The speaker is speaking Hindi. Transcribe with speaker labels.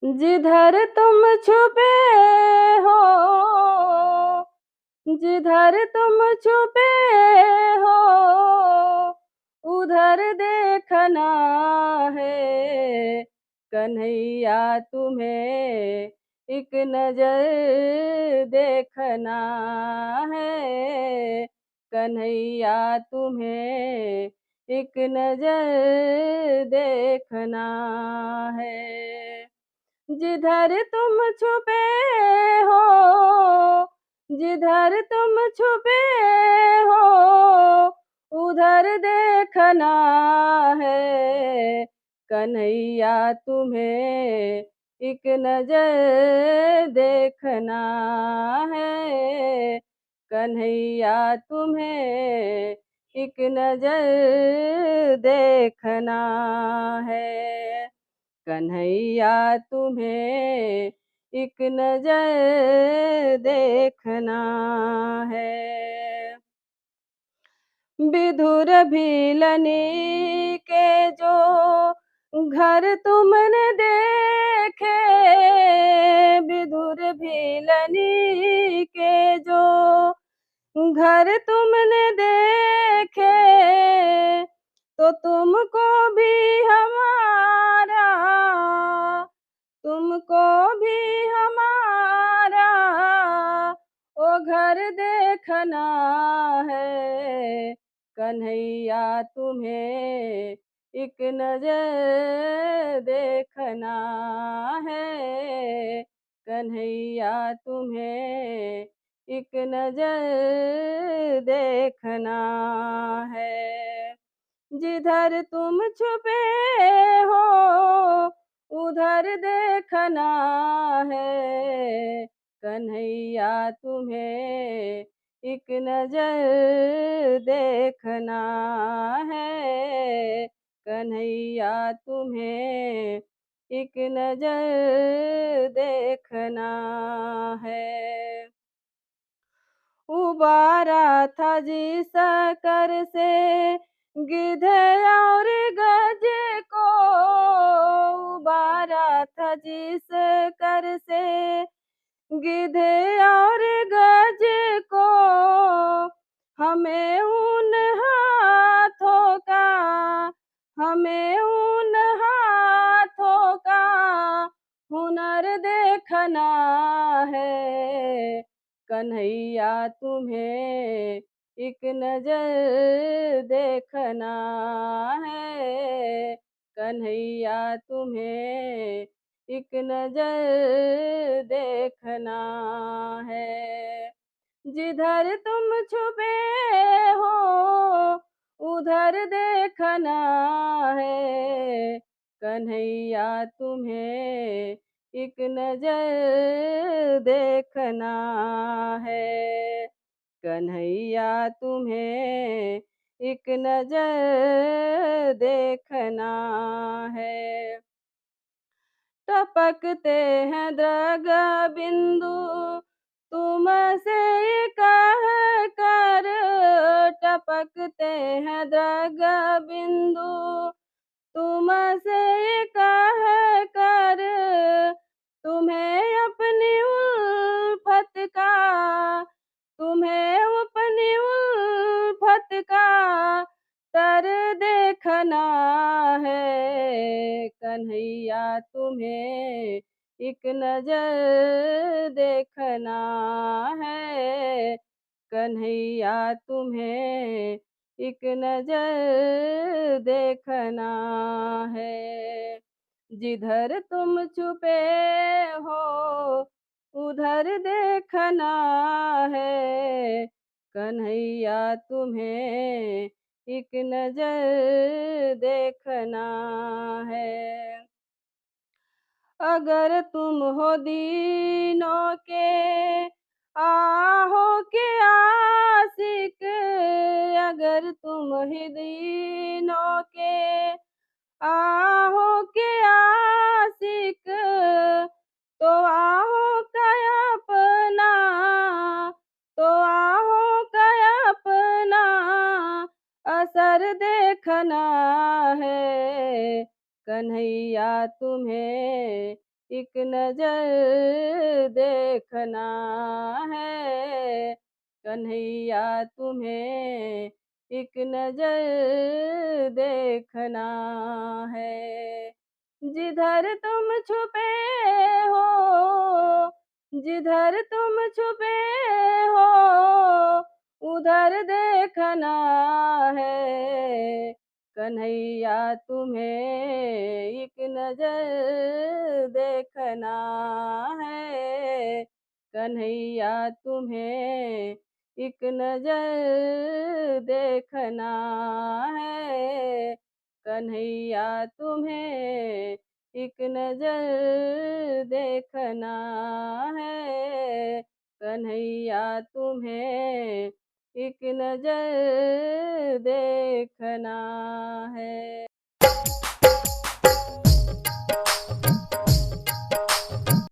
Speaker 1: जिधर तुम छुपे हो, जिधर तुम छुपे हो, उधर देखना है कन्हैया तुम्हें एक नजर देखना है कन्हैया तुम्हें एक नजर देखना है। जिधर तुम छुपे हो, जिधर तुम छुपे हो, उधर देखना है कन्हैया तुम्हें एक नजर देखना है कन्हैया तुम्हें एक नजर देखना है कन्हैया तुम्हें एक नजर देखना है। विधुर भीलनी के जो घर तुमने देखे, विधुर भीलनी के जो घर तुमने देखे, तो तुमको भी हमारा, तुमको भी हमारा ओ घर देखना है कन्हैया तुम्हें एक नजर देखना है कन्हैया तुम्हें एक नजर देखना है। जिधर तुम छुपे हो, उधर देखना है कन्हैया तुम्हें एक नजर देखना है कन्हैया तुम्हें एक नजर देखना है। उबारा था जिस कर से गिद्ध और गज को, उबारा था जिस कर से गिद्ध और गज को, हमें उन हाथों का, हमें उन हाथों का हुनर देखना है कन्हैया तुम्हें एक नजर देखना है कन्हैया तुम्हें एक नजर देखना है। जिधर तुम छुपे हो, उधर देखना है कन्हैया तुम्हें एक नजर देखना है कन्हैया तुम्हें एक नजर देखना है। टपकते हैं द्रग बिंदु तुमसे कह कर, टपकते हैं द्रग बिंदु तुमसे कह कर, तुम्हें अपनी उल्फत का, तुम्हें अपनी उल्फत का तर देखना है कन्हैया तुम्हें एक नजर देखना है कन्हैया तुम्हें एक नजर देखना है। जिधर तुम छुपे हो, उधर देखना है कन्हैया तुम्हें एक नजर देखना है। अगर तुम हो दीनों के आहों के आशिक, अगर तुम ही दीनों के आहों के आशिक, तो आहों का अपना, तो आहों का अपना असर देखना है कन्हैया तुम्हें एक नजर देखना है कन्हैया तुम्हें, एक नजर देखना है। जिधर तुम छुपे हो, जिधर तुम छुपे हो, उधर देखना है कन्हैया तुम्हें, एक नजर देखना है कन्हैया तुम्हें, एक नजर देखना है कन्हैया तुम्हें, एक नजर देखना है कन्हैया तुम्हें, एक नजर देखना है।